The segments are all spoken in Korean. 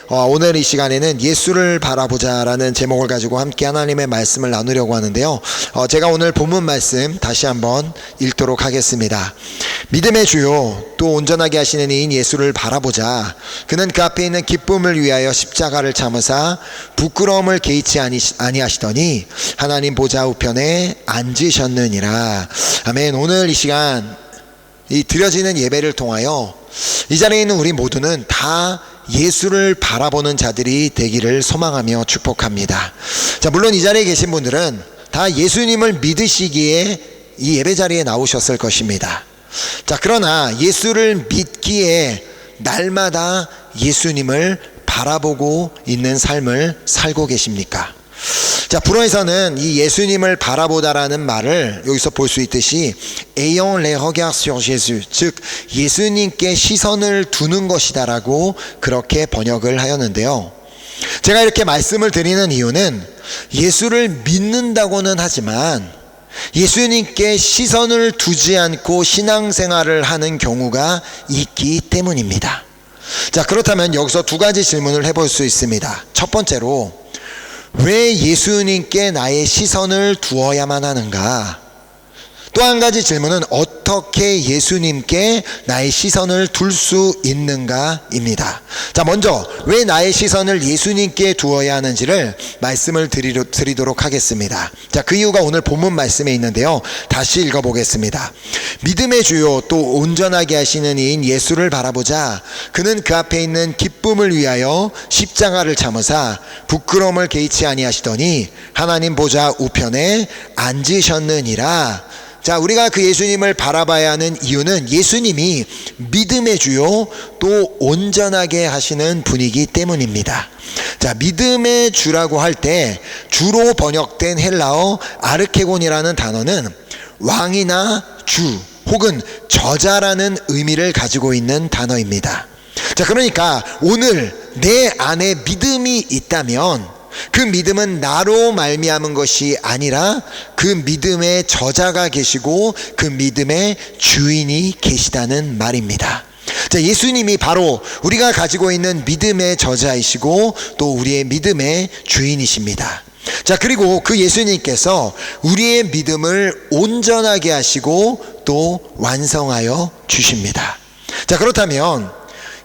오늘 이 시간에는 예수를 바라보자라는 제목을 가지고 함께 하나님의 말씀을 나누려고 하는데요. 제가 오늘 본문 말씀 다시 한번 읽도록 하겠습니다. 믿음의 주요 또 온전하게 하시는 이인 예수를 바라보자. 그는 그 앞에 있는 기쁨을 위하여 십자가를 참으사 부끄러움을 개의치 아니하시더니 하나님 보좌 우편에 앉으셨느니라. 아멘. 오늘 이 시간 이 드려지는 예배를 통하여 이 자리에 있는 우리 모두는 다 예수를 바라보는 자들이 되기를 소망하며 축복합니다. 자, 물론 이 자리에 계신 분들은 다 예수님을 믿으시기에 이 예배 자리에 나오셨을 것입니다. 자, 그러나 예수를 믿기에 날마다 예수님을 바라보고 있는 삶을 살고 계십니까? 자, 불어에서는 이 예수님을 바라보다라는 말을 여기서 볼 수 있듯이 ayons les regards sur Jésus, 즉 예수님께 시선을 두는 것이다라고 그렇게 번역을 하였는데요. 제가 이렇게 말씀을 드리는 이유는 예수를 믿는다고는 하지만 예수님께 시선을 두지 않고 신앙생활을 하는 경우가 있기 때문입니다. 자, 그렇다면 여기서 두 가지 질문을 해볼 수 있습니다. 첫 번째로, 왜 예수님께 나의 시선을 두어야만 하는가? 또 한 가지 질문은 어떻게 예수님께 나의 시선을 둘 수 있는가입니다. 자, 먼저 왜 나의 시선을 예수님께 두어야 하는지를 말씀을 드리도록 하겠습니다. 자, 그 이유가 오늘 본문 말씀에 있는데요. 다시 읽어보겠습니다. 믿음의 주요 또 온전하게 하시는 이인 예수를 바라보자. 그는 그 앞에 있는 기쁨을 위하여 십자가를 참으사 부끄러움을 개의치 아니하시더니 하나님 보좌 우편에 앉으셨느니라. 자, 우리가 그 예수님을 바라봐야 하는 이유는 예수님이 믿음의 주요 또 온전하게 하시는 분이기 때문입니다. 자, 믿음의 주라고 할 때 주로 번역된 헬라어 아르케곤이라는 단어는 왕이나 주 혹은 저자라는 의미를 가지고 있는 단어입니다. 자, 그러니까 오늘 내 안에 믿음이 있다면 그 믿음은 나로 말미암은 것이 아니라 그 믿음의 저자가 계시고 그 믿음의 주인이 계시다는 말입니다. 자, 예수님이 바로 우리가 가지고 있는 믿음의 저자이시고 또 우리의 믿음의 주인이십니다. 자, 그리고 그 예수님께서 우리의 믿음을 온전하게 하시고 또 완성하여 주십니다. 자, 그렇다면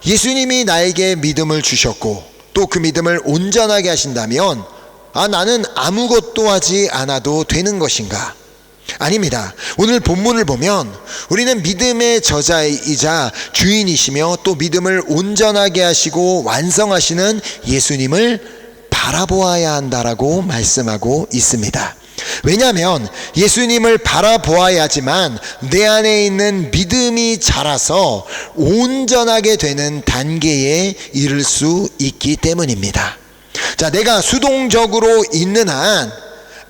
예수님이 나에게 믿음을 주셨고 또 그 믿음을 온전하게 하신다면 나는 아무것도 하지 않아도 되는 것인가? 아닙니다. 오늘 본문을 보면 우리는 믿음의 저자이자 주인이시며 또 믿음을 온전하게 하시고 완성하시는 예수님을 바라보아야 한다라고 말씀하고 있습니다. 왜냐하면 예수님을 바라보아야지만 내 안에 있는 믿음이 자라서 온전하게 되는 단계에 이를 수 있기 때문입니다. 자, 내가 수동적으로 있는 한,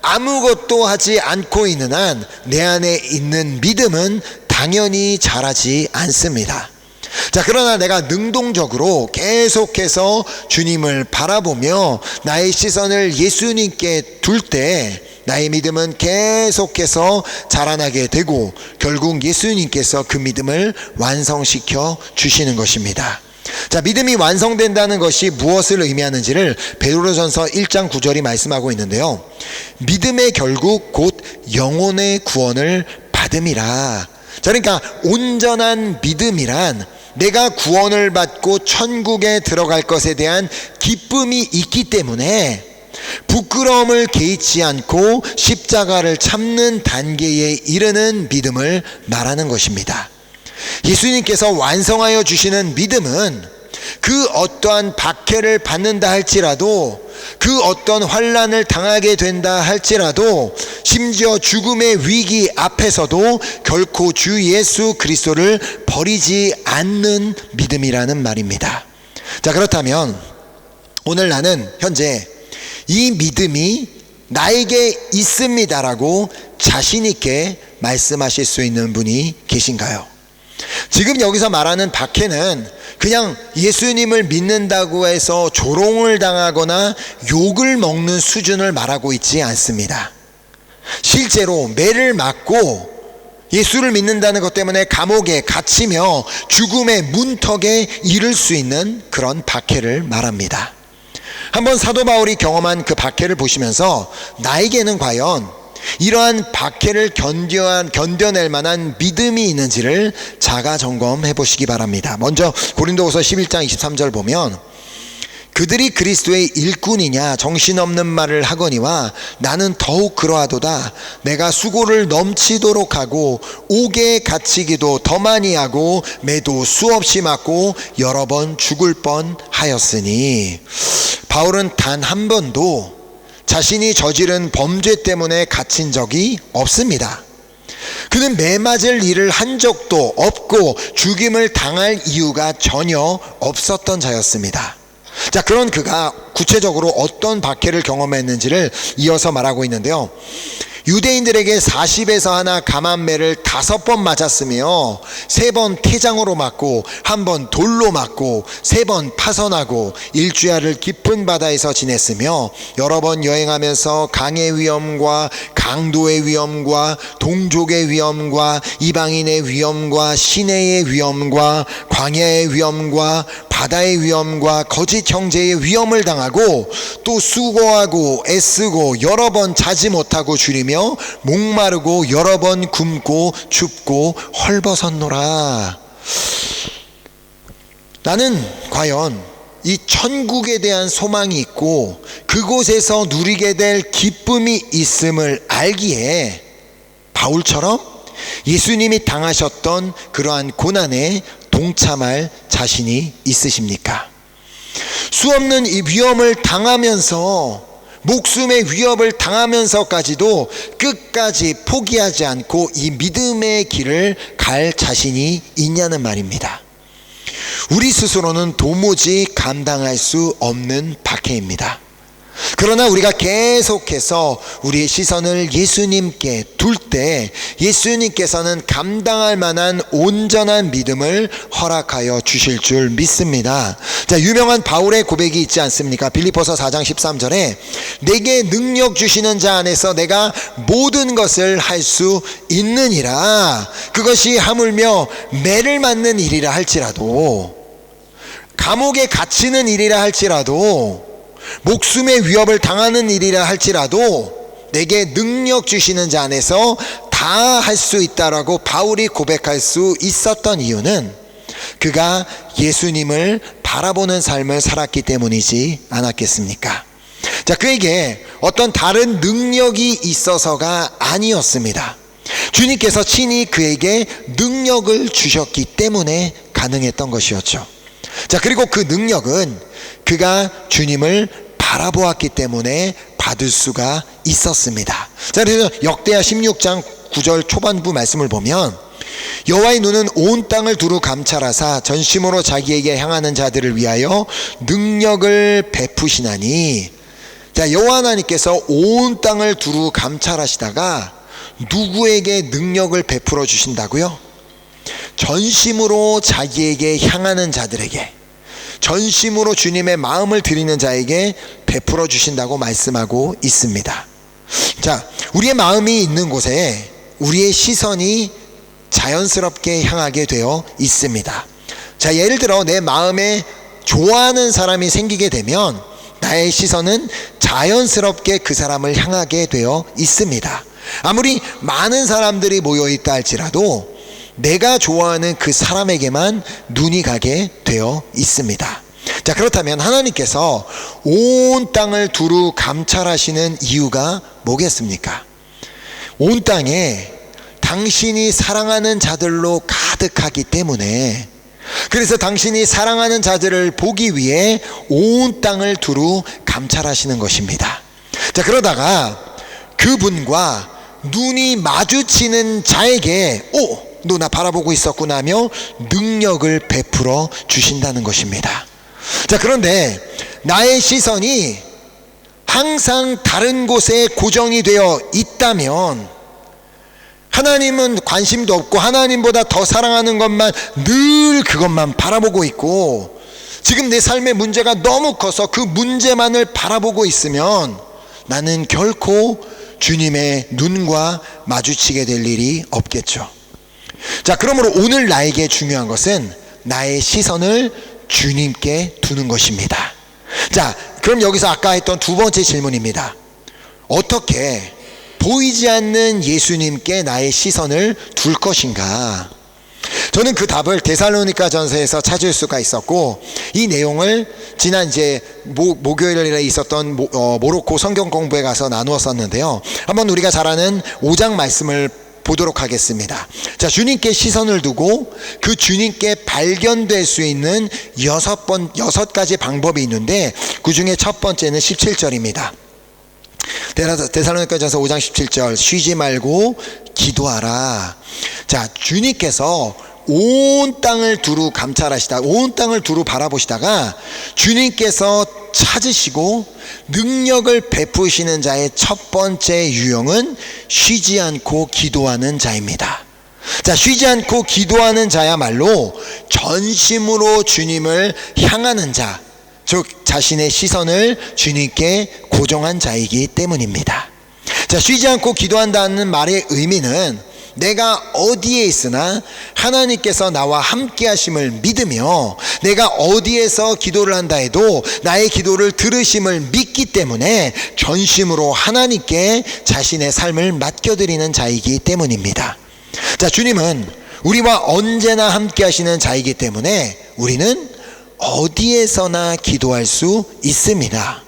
아무것도 하지 않고 있는 한 내 안에 있는 믿음은 당연히 자라지 않습니다. 자, 그러나 내가 능동적으로 계속해서 주님을 바라보며 나의 시선을 예수님께 둘 때 나의 믿음은 계속해서 자라나게 되고 결국 예수님께서 그 믿음을 완성시켜 주시는 것입니다. 자, 믿음이 완성된다는 것이 무엇을 의미하는지를 베드로전서 1장 9절이 말씀하고 있는데요. 믿음의 결국 곧 영혼의 구원을 받음이라. 자, 그러니까 온전한 믿음이란 내가 구원을 받고 천국에 들어갈 것에 대한 기쁨이 있기 때문에 부끄러움을 개의치 않고 십자가를 참는 단계에 이르는 믿음을 말하는 것입니다. 예수님께서 완성하여 주시는 믿음은 그 어떠한 박해를 받는다 할지라도, 그 어떤 환난을 당하게 된다 할지라도, 심지어 죽음의 위기 앞에서도 결코 주 예수 그리스도를 버리지 않는 믿음이라는 말입니다. 자, 그렇다면 오늘 나는 현재 이 믿음이 나에게 있습니다라고 자신 있게 말씀하실 수 있는 분이 계신가요? 지금 여기서 말하는 박해는 그냥 예수님을 믿는다고 해서 조롱을 당하거나 욕을 먹는 수준을 말하고 있지 않습니다. 실제로 매를 맞고 예수를 믿는다는 것 때문에 감옥에 갇히며 죽음의 문턱에 이를 수 있는 그런 박해를 말합니다. 한번 사도 바울이 경험한 그 박해를 보시면서 나에게는 과연 이러한 박해를 견뎌낼 만한 믿음이 있는지를 자가 점검해 보시기 바랍니다. 먼저 고린도후서 11장 23절 보면 그들이 그리스도의 일꾼이냐 정신없는 말을 하거니와 나는 더욱 그러하도다. 내가 수고를 넘치도록 하고 옥에 갇히기도 더 많이 하고 매도 수없이 맞고 여러 번 죽을 뻔하였으니, 바울은 단 한 번도 자신이 저지른 범죄 때문에 갇힌 적이 없습니다. 그는 매맞을 일을 한 적도 없고 죽임을 당할 이유가 전혀 없었던 자였습니다. 자, 그런 그가 구체적으로 어떤 박해를 경험했는지를 이어서 말하고 있는데요. 유대인들에게 40에서 하나 감한매를 5번 맞았으며 3번 태장으로 맞고 1번 돌로 맞고 3번 파선하고 일주야를 깊은 바다에서 지냈으며 여러 번 여행하면서 강의 위험과 강도의 위험과 동족의 위험과 이방인의 위험과 시내의 위험과 광야의 위험과 바다의 위험과 거짓 형제의 위험을 당하고 또 수고하고 애쓰고 여러 번 자지 못하고 줄이며 목마르고 여러 번 굶고 춥고 헐벗었노라. 나는 과연 이 천국에 대한 소망이 있고 그곳에서 누리게 될 기쁨이 있음을 알기에 바울처럼 예수님이 당하셨던 그러한 고난에 동참할 자신이 있으십니까? 수없는 이 위험을 당하면서, 목숨의 위협을 당하면서까지도 끝까지 포기하지 않고 이 믿음의 길을 갈 자신이 있냐는 말입니다. 우리 스스로는 도무지 감당할 수 없는 박해입니다. 그러나 우리가 계속해서 우리의 시선을 예수님께 둘 때 예수님께서는 감당할 만한 온전한 믿음을 허락하여 주실 줄 믿습니다. 자, 유명한 바울의 고백이 있지 않습니까? 빌립보서 4장 13절에 내게 능력 주시는 자 안에서 내가 모든 것을 할 수 있느니라. 그것이 하물며 매를 맞는 일이라 할지라도, 감옥에 갇히는 일이라 할지라도, 목숨의 위협을 당하는 일이라 할지라도 내게 능력 주시는 자 안에서 다 할 수 있다라고 바울이 고백할 수 있었던 이유는 그가 예수님을 바라보는 삶을 살았기 때문이지 않았겠습니까? 자, 그에게 어떤 다른 능력이 있어서가 아니었습니다. 주님께서 친히 그에게 능력을 주셨기 때문에 가능했던 것이었죠. 자, 그리고 그 능력은 그가 주님을 바라보았기 때문에 받을 수가 있었습니다. 자, 그래서 역대하 16장 9절 초반부 말씀을 보면 여호와의 눈은 온 땅을 두루 감찰하사 전심으로 자기에게 향하는 자들을 위하여 능력을 베푸시나니. 자, 여호와 하나님께서 온 땅을 두루 감찰하시다가 누구에게 능력을 베풀어 주신다고요? 전심으로 자기에게 향하는 자들에게, 전심으로 주님의 마음을 드리는 자에게 베풀어 주신다고 말씀하고 있습니다. 자, 우리의 마음이 있는 곳에 우리의 시선이 자연스럽게 향하게 되어 있습니다. 자, 예를 들어 내 마음에 좋아하는 사람이 생기게 되면 나의 시선은 자연스럽게 그 사람을 향하게 되어 있습니다. 아무리 많은 사람들이 모여 있다 할지라도 내가 좋아하는 그 사람에게만 눈이 가게 되어 있습니다. 자, 그렇다면 하나님께서 온 땅을 두루 감찰하시는 이유가 뭐겠습니까? 온 땅에 당신이 사랑하는 자들로 가득하기 때문에, 그래서 당신이 사랑하는 자들을 보기 위해 온 땅을 두루 감찰하시는 것입니다. 자, 그러다가 그분과 눈이 마주치는 자에게 너 나 바라보고 있었구나 하며 능력을 베풀어 주신다는 것입니다. 자, 그런데 나의 시선이 항상 다른 곳에 고정이 되어 있다면 하나님은 관심도 없고 하나님보다 더 사랑하는 것만, 늘 그것만 바라보고 있고 지금 내 삶의 문제가 너무 커서 그 문제만을 바라보고 있으면 나는 결코 주님의 눈과 마주치게 될 일이 없겠죠. 자, 그러므로 오늘 나에게 중요한 것은 나의 시선을 주님께 두는 것입니다. 자, 그럼 여기서 아까 했던 두 번째 질문입니다. 어떻게 보이지 않는 예수님께 나의 시선을 둘 것인가? 저는 그 답을 데살로니가 전서에서 찾을 수가 있었고, 이 내용을 지난 이제 목요일에 있었던 모로코 성경 공부에 가서 나누었었는데요. 한번 우리가 잘 아는 5장 말씀을 보도록 하겠습니다. 자, 주님께 시선을 두고 그 주님께 발견될 수 있는 6가지 방법이 있는데, 그 중에 첫 번째는 17절입니다. 데살로니가전서 5장 17절, 쉬지 말고 기도하라. 자, 주님께서 온 땅을 두루 감찰하시다, 온 땅을 두루 바라보시다가 주님께서 찾으시고 능력을 베푸시는 자의 첫 번째 유형은 쉬지 않고 기도하는 자입니다. 자, 쉬지 않고 기도하는 자야말로 전심으로 주님을 향하는 자, 즉 자신의 시선을 주님께 고정한 자이기 때문입니다. 자, 쉬지 않고 기도한다는 말의 의미는 내가 어디에 있으나 하나님께서 나와 함께 하심을 믿으며, 내가 어디에서 기도를 한다 해도 나의 기도를 들으심을 믿기 때문에 전심으로 하나님께 자신의 삶을 맡겨드리는 자이기 때문입니다. 자, 주님은 우리와 언제나 함께 하시는 자이기 때문에 우리는 어디에서나 기도할 수 있습니다.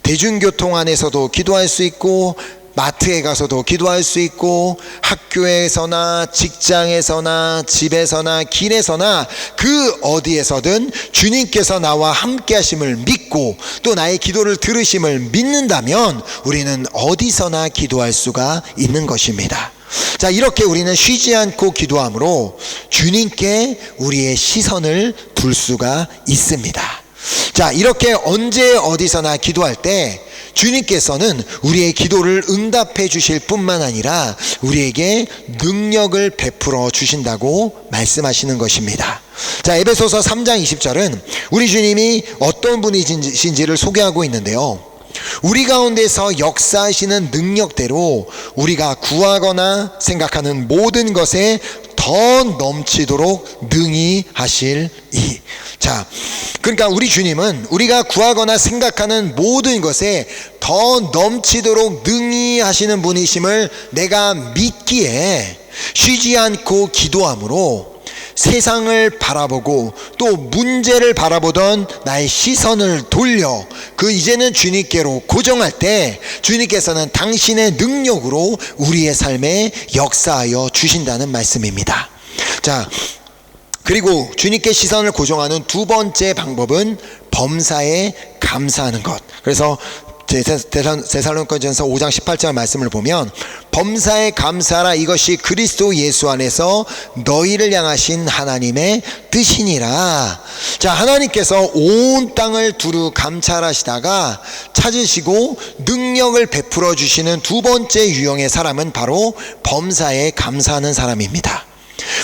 대중교통 안에서도 기도할 수 있고, 마트에 가서도 기도할 수 있고, 학교에서나 직장에서나 집에서나 길에서나 그 어디에서든 주님께서 나와 함께 하심을 믿고 또 나의 기도를 들으심을 믿는다면 우리는 어디서나 기도할 수가 있는 것입니다. 자, 이렇게 우리는 쉬지 않고 기도함으로 주님께 우리의 시선을 둘 수가 있습니다. 자, 이렇게 언제 어디서나 기도할 때 주님께서는 우리의 기도를 응답해 주실 뿐만 아니라 우리에게 능력을 베풀어 주신다고 말씀하시는 것입니다. 자, 에베소서 3장 20절은 우리 주님이 어떤 분이신지를 소개하고 있는데요. 우리 가운데서 역사하시는 능력대로 우리가 구하거나 생각하는 모든 것에 더 넘치도록 능히 하실 이. 자, 그러니까 우리 주님은 우리가 구하거나 생각하는 모든 것에 더 넘치도록 능히 하시는 분이심을 내가 믿기에 쉬지 않고 기도함으로 세상을 바라보고 또 문제를 바라보던 나의 시선을 돌려 그 이제는 주님께로 고정할 때 주님께서는 당신의 능력으로 우리의 삶에 역사하여 주신다는 말씀입니다. 자, 그리고 주님께 시선을 고정하는 두 번째 방법은 범사에 감사하는 것. 그래서 데살로니가전서 5장 18절 말씀을 보면 범사에 감사하라, 이것이 그리스도 예수 안에서 너희를 향하신 하나님의 뜻이니라. 자, 하나님께서 온 땅을 두루 감찰하시다가 찾으시고 능력을 베풀어 주시는 두 번째 유형의 사람은 바로 범사에 감사하는 사람입니다.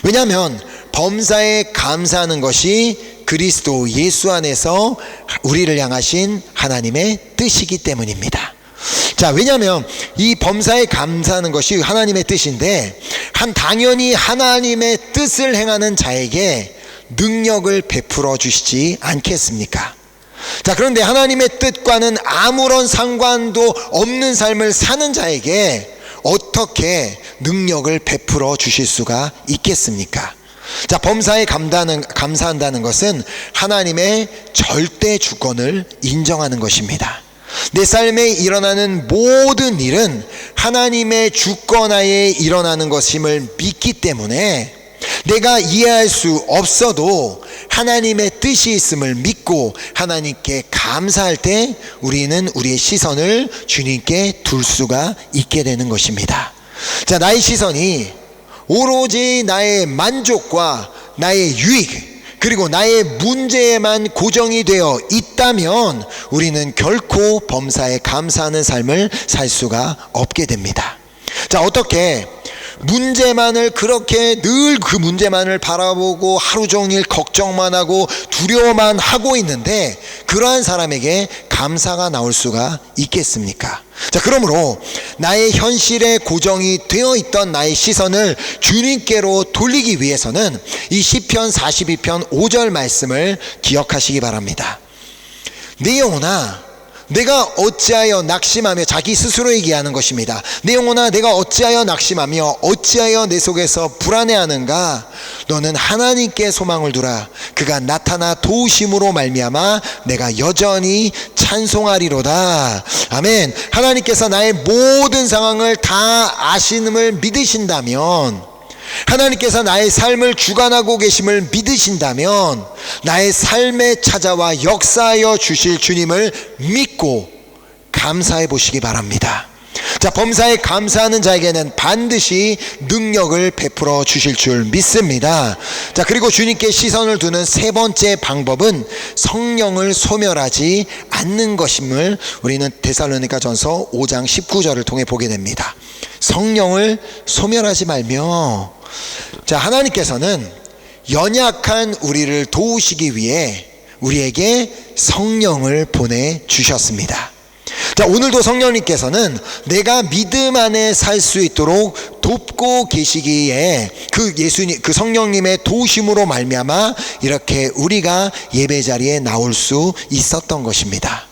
왜냐하면 범사에 감사하는 것이 그리스도 예수 안에서 우리를 향하신 하나님의 뜻이기 때문입니다. 자, 왜냐하면 이 범사에 감사하는 것이 하나님의 뜻인데 당연히 하나님의 뜻을 행하는 자에게 능력을 베풀어 주시지 않겠습니까? 자, 그런데 하나님의 뜻과는 아무런 상관도 없는 삶을 사는 자에게 어떻게 능력을 베풀어 주실 수가 있겠습니까? 자, 범사에 감사한다는 것은 하나님의 절대 주권을 인정하는 것입니다. 내 삶에 일어나는 모든 일은 하나님의 주권하에 일어나는 것임을 믿기 때문에 내가 이해할 수 없어도 하나님의 뜻이 있음을 믿고 하나님께 감사할 때 우리는 우리의 시선을 주님께 둘 수가 있게 되는 것입니다. 자, 나의 시선이 오로지 나의 만족과 나의 유익 그리고 나의 문제에만 고정이 되어 있다면 우리는 결코 범사에 감사하는 삶을 살 수가 없게 됩니다. 자, 어떻게 문제만을 그렇게 늘 그 문제만을 바라보고 하루 종일 걱정만 하고 두려워만 하고 있는데 그러한 사람에게 감사가 나올 수가 있겠습니까? 자, 그러므로 나의 현실에 고정이 되어 있던 나의 시선을 주님께로 돌리기 위해서는 이 시편 42편 5절 말씀을 기억하시기 바랍니다. 내 영혼아, 내가 어찌하여 낙심하며, 자기 스스로 얘기하는 것입니다. 내 영혼아, 내가 어찌하여 낙심하며 어찌하여 내 속에서 불안해하는가? 너는 하나님께 소망을 두라. 그가 나타나 도우심으로 말미암아 내가 여전히 찬송하리로다. 아멘. 하나님께서 나의 모든 상황을 다 아심을 믿으신다면, 하나님께서 나의 삶을 주관하고 계심을 믿으신다면, 나의 삶에 찾아와 역사하여 주실 주님을 믿고 감사해 보시기 바랍니다. 자, 범사에 감사하는 자에게는 반드시 능력을 베풀어 주실 줄 믿습니다. 자, 그리고 주님께 시선을 두는 세 번째 방법은 성령을 소멸하지 않는 것임을 우리는 데살로니가전서 5장 19절을 통해 보게 됩니다. 성령을 소멸하지 말며, 자, 하나님께서는 연약한 우리를 도우시기 위해 우리에게 성령을 보내주셨습니다. 자, 오늘도 성령님께서는 내가 믿음 안에 살 수 있도록 돕고 계시기에 그 성령님의 도우심으로 말미암아 이렇게 우리가 예배 자리에 나올 수 있었던 것입니다.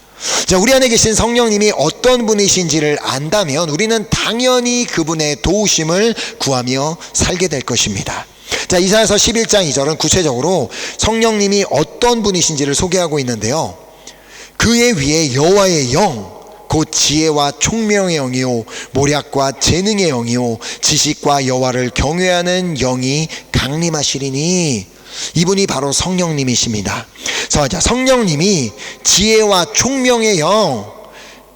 자, 우리 안에 계신 성령님이 어떤 분이신지를 안다면 우리는 당연히 그분의 도우심을 구하며 살게 될 것입니다. 자, 이사야서 11장 2절은 구체적으로 성령님이 어떤 분이신지를 소개하고 있는데요. 그의 위에 여호와의 영, 곧 지혜와 총명의 영이요 모략과 재능의 영이요 지식과 여호와를 경외하는 영이 강림하시리니, 이분이 바로 성령님이십니다. 성령님이 지혜와 총명의 영,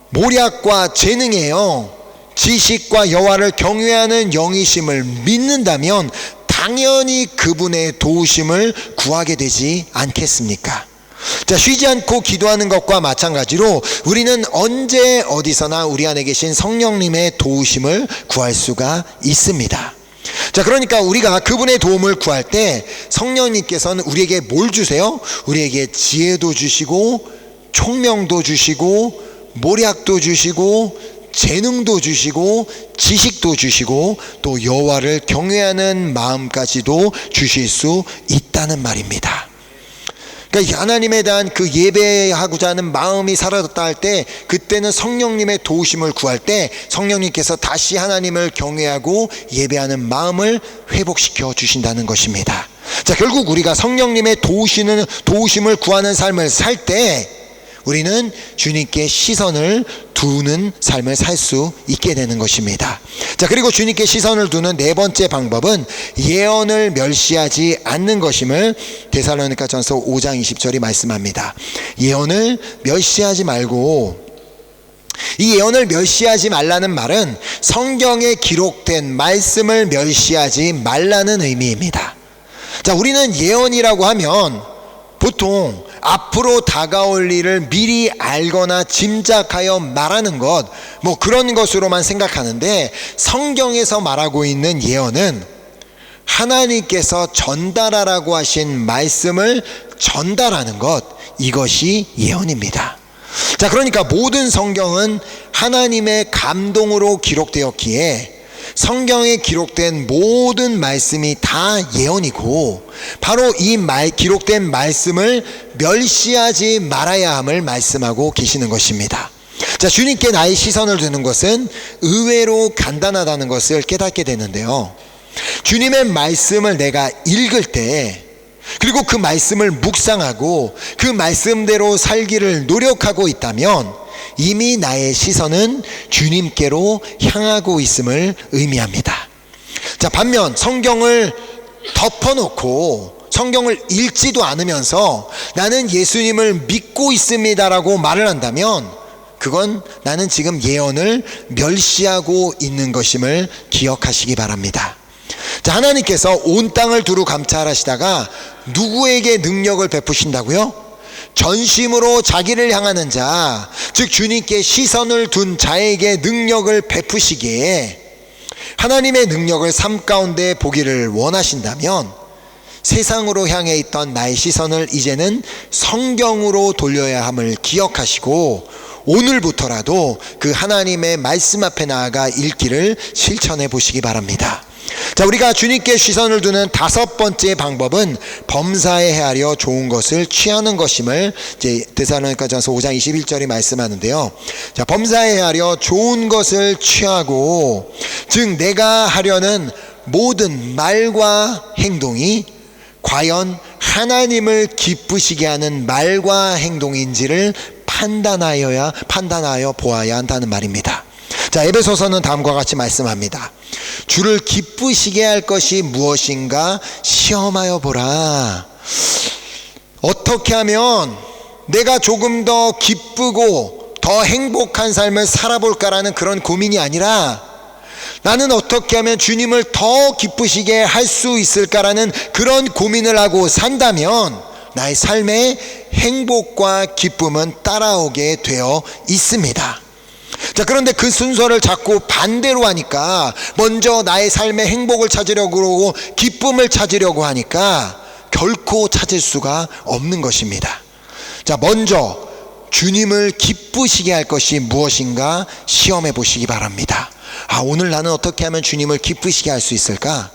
모략과 재능의 영, 지식과 여호와를 경외하는 영이심을 믿는다면 당연히 그분의 도우심을 구하게 되지 않겠습니까? 자, 쉬지 않고 기도하는 것과 마찬가지로 우리는 언제 어디서나 우리 안에 계신 성령님의 도우심을 구할 수가 있습니다. 자, 그러니까 우리가 그분의 도움을 구할 때 성령님께서는 우리에게 뭘 주세요? 우리에게 지혜도 주시고 총명도 주시고 모략도 주시고 재능도 주시고 지식도 주시고 또 여호와를 경외하는 마음까지도 주실 수 있다는 말입니다. 그러니까 하나님에 대한 그 예배하고자 하는 마음이 사라졌다 할 때, 그때는 성령님의 도우심을 구할 때 성령님께서 다시 하나님을 경외하고 예배하는 마음을 회복시켜 주신다는 것입니다. 자, 결국 우리가 성령님의 도우심을 구하는 삶을 살 때 우리는 주님께 시선을 두는 삶을 살 수 있게 되는 것입니다. 자, 그리고 주님께 시선을 두는 네 번째 방법은 예언을 멸시하지 않는 것임을 데살로니가전서 5장 20절이 말씀합니다. 예언을 멸시하지 말고, 이 예언을 멸시하지 말라는 말은 성경에 기록된 말씀을 멸시하지 말라는 의미입니다. 자, 우리는 예언이라고 하면 보통 앞으로 다가올 일을 미리 알거나 짐작하여 말하는 것, 그런 것으로만 생각하는데, 성경에서 말하고 있는 예언은 하나님께서 전달하라고 하신 말씀을 전달하는 것, 이것이 예언입니다. 자, 그러니까 모든 성경은 하나님의 감동으로 기록되었기에 성경에 기록된 모든 말씀이 다 예언이고, 바로 이 기록된 말씀을 멸시하지 말아야 함을 말씀하고 계시는 것입니다. 자, 주님께 나의 시선을 두는 것은 의외로 간단하다는 것을 깨닫게 되는데요. 주님의 말씀을 내가 읽을 때, 그리고 그 말씀을 묵상하고 그 말씀대로 살기를 노력하고 있다면 이미 나의 시선은 주님께로 향하고 있음을 의미합니다. 자, 반면 성경을 덮어놓고 성경을 읽지도 않으면서 나는 예수님을 믿고 있습니다라고 말을 한다면 그건 나는 지금 예언을 멸시하고 있는 것임을 기억하시기 바랍니다. 자, 하나님께서 온 땅을 두루 감찰하시다가 누구에게 능력을 베푸신다고요? 전심으로 자기를 향하는 자, 즉 주님께 시선을 둔 자에게 능력을 베푸시기에, 하나님의 능력을 삶 가운데 보기를 원하신다면 세상으로 향해 있던 나의 시선을 이제는 성경으로 돌려야 함을 기억하시고 오늘부터라도 그 하나님의 말씀 앞에 나아가 읽기를 실천해 보시기 바랍니다. 자, 우리가 주님께 시선을 두는 다섯 번째 방법은 범사에 헤아려 좋은 것을 취하는 것임을 이제 데살로니가전서 5장 21절이 말씀하는데요. 자, 범사에 헤아려 좋은 것을 취하고, 즉 내가 하려는 모든 말과 행동이 과연 하나님을 기쁘시게 하는 말과 행동인지를 판단하여 보아야 한다는 말입니다. 자, 에베소서는 다음과 같이 말씀합니다. 주를 기쁘시게 할 것이 무엇인가 시험하여 보라. 어떻게 하면 내가 조금 더 기쁘고 더 행복한 삶을 살아볼까라는 그런 고민이 아니라, 나는 어떻게 하면 주님을 더 기쁘시게 할 수 있을까라는 그런 고민을 하고 산다면 나의 삶에 행복과 기쁨은 따라오게 되어 있습니다. 자, 그런데 그 순서를 자꾸 반대로 하니까, 먼저 나의 삶의 행복을 찾으려고 그러고 기쁨을 찾으려고 하니까 결코 찾을 수가 없는 것입니다. 자, 먼저 주님을 기쁘시게 할 것이 무엇인가 시험해 보시기 바랍니다. 오늘 나는 어떻게 하면 주님을 기쁘시게 할 수 있을까?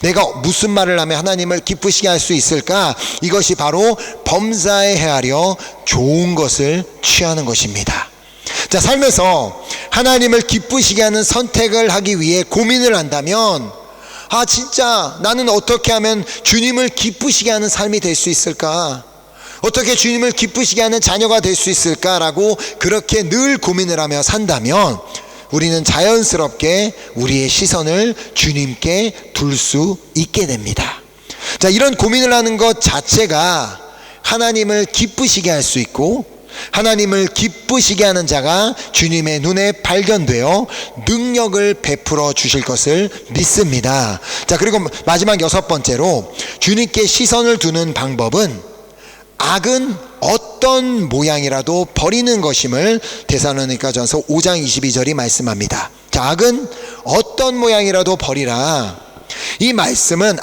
내가 무슨 말을 하면 하나님을 기쁘시게 할 수 있을까? 이것이 바로 범사에 헤아려 좋은 것을 취하는 것입니다. 자, 삶에서 하나님을 기쁘시게 하는 선택을 하기 위해 고민을 한다면, 진짜 나는 어떻게 하면 주님을 기쁘시게 하는 삶이 될 수 있을까? 어떻게 주님을 기쁘시게 하는 자녀가 될 수 있을까라고 그렇게 늘 고민을 하며 산다면 우리는 자연스럽게 우리의 시선을 주님께 둘 수 있게 됩니다. 자, 이런 고민을 하는 것 자체가 하나님을 기쁘시게 할 수 있고, 하나님을 기쁘시게 하는 자가 주님의 눈에 발견되어 능력을 베풀어 주실 것을 믿습니다. 자, 그리고 마지막 여섯 번째로 주님께 시선을 두는 방법은 악은 어떤 모양이라도 버리는 것임을 데살로니가전서 5장 22절이 말씀합니다. 자, 악은 어떤 모양이라도 버리라. 이 말씀은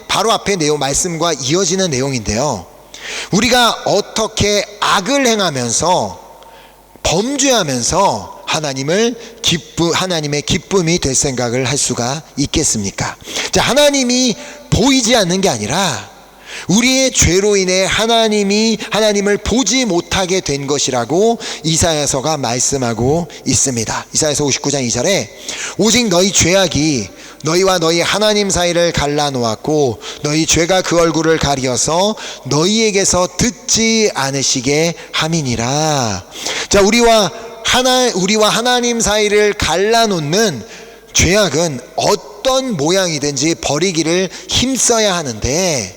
바로 앞에 내용 말씀과 이어지는 내용인데요. 우리가 어떻게 악을 행하면서 범죄하면서 하나님의 기쁨이 될 생각을 할 수가 있겠습니까? 자, 하나님이 보이지 않는 게 아니라 우리의 죄로 인해 하나님을 보지 못하게 된 것이라고 이사야서가 말씀하고 있습니다. 이사야서 59장 2절에 오직 너희 죄악이 너희와 너희 하나님 사이를 갈라놓았고 너희 죄가 그 얼굴을 가리어서 너희에게서 듣지 않으시게 함이니라. 자, 우리와 하나님 사이를 갈라놓는 죄악은 어떤 모양이든지 버리기를 힘써야 하는데,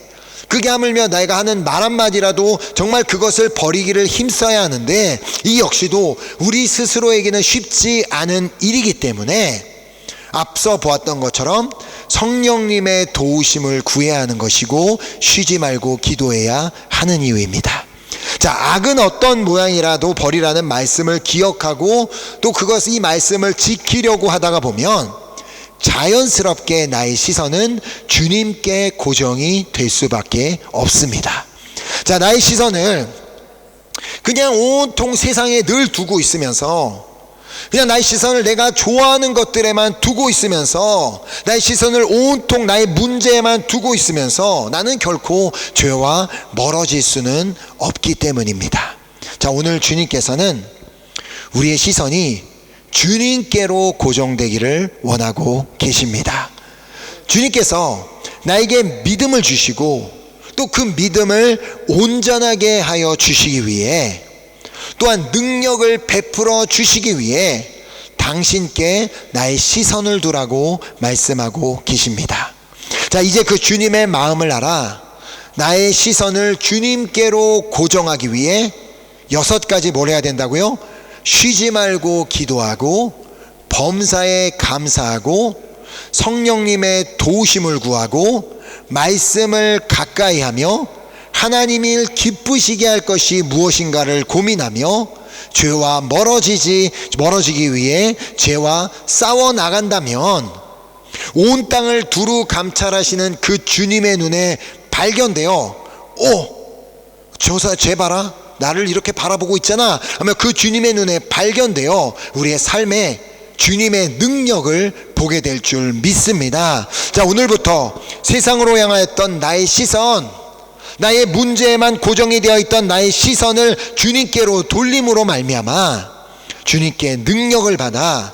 그게 하물며 내가 하는 말 한마디라도 정말 그것을 버리기를 힘써야 하는데, 이 역시도 우리 스스로에게는 쉽지 않은 일이기 때문에 앞서 보았던 것처럼 성령님의 도우심을 구해야 하는 것이고 쉬지 말고 기도해야 하는 이유입니다. 자, 악은 어떤 모양이라도 버리라는 말씀을 기억하고 또 이 말씀을 지키려고 하다가 보면 자연스럽게 나의 시선은 주님께 고정이 될 수밖에 없습니다. 자, 나의 시선을 그냥 온통 세상에 늘 두고 있으면서, 그냥 나의 시선을 내가 좋아하는 것들에만 두고 있으면서, 나의 시선을 온통 나의 문제에만 두고 있으면서 나는 결코 죄와 멀어질 수는 없기 때문입니다. 자, 오늘 주님께서는 우리의 시선이 주님께로 고정되기를 원하고 계십니다. 주님께서 나에게 믿음을 주시고 또 그 믿음을 온전하게 하여 주시기 위해, 또한 능력을 베풀어 주시기 위해 당신께 나의 시선을 두라고 말씀하고 계십니다. 자, 이제 그 주님의 마음을 알아 나의 시선을 주님께로 고정하기 위해 6가지 뭘 해야 된다고요? 쉬지 말고 기도하고, 범사에 감사하고, 성령님의 도우심을 구하고, 말씀을 가까이 하며, 하나님을 기쁘시게 할 것이 무엇인가를 고민하며, 죄와 멀어지기 위해 죄와 싸워 나간다면 온 땅을 두루 감찰하시는 그 주님의 눈에 발견되어, 저 죄 봐라, 나를 이렇게 바라보고 있잖아 하면 그 주님의 눈에 발견되어 우리의 삶에 주님의 능력을 보게 될 줄 믿습니다. 자, 오늘부터 세상으로 향하였던 나의 시선, 나의 문제에만 고정이 되어 있던 나의 시선을 주님께로 돌림으로 말미암아 주님께 능력을 받아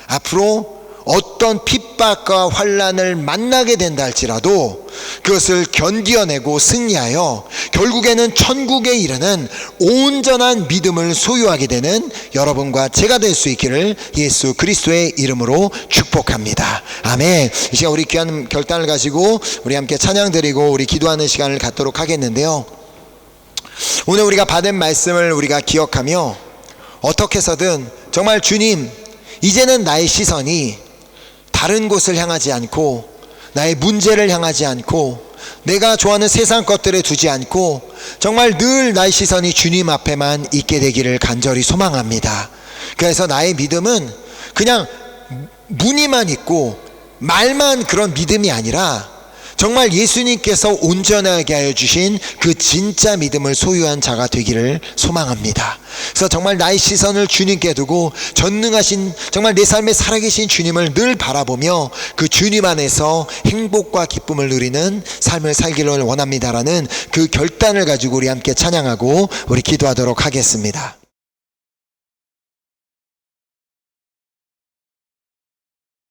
앞으로 어떤 핍박과 환난을 만나게 된다 할지라도 그것을 견디어내고 승리하여 결국에는 천국에 이르는 온전한 믿음을 소유하게 되는 여러분과 제가 될 수 있기를 예수 그리스도의 이름으로 축복합니다. 아멘. 이 시간 우리 귀한 결단을 가지고 우리 함께 찬양 드리고 우리 기도하는 시간을 갖도록 하겠는데요, 오늘 우리가 받은 말씀을 우리가 기억하며 어떻게 해서든 정말 주님, 이제는 나의 시선이 다른 곳을 향하지 않고 나의 문제를 향하지 않고 내가 좋아하는 세상 것들에 두지 않고 정말 늘 나의 시선이 주님 앞에만 있게 되기를 간절히 소망합니다. 그래서 나의 믿음은 그냥 무늬만 있고 말만 그런 믿음이 아니라 정말 예수님께서 온전하게 하여 주신 그 진짜 믿음을 소유한 자가 되기를 소망합니다. 그래서 정말 나의 시선을 주님께 두고 전능하신 정말 내 삶에 살아계신 주님을 늘 바라보며 그 주님 안에서 행복과 기쁨을 누리는 삶을 살기를 원합니다라는 그 결단을 가지고 우리 함께 찬양하고 우리 기도하도록 하겠습니다.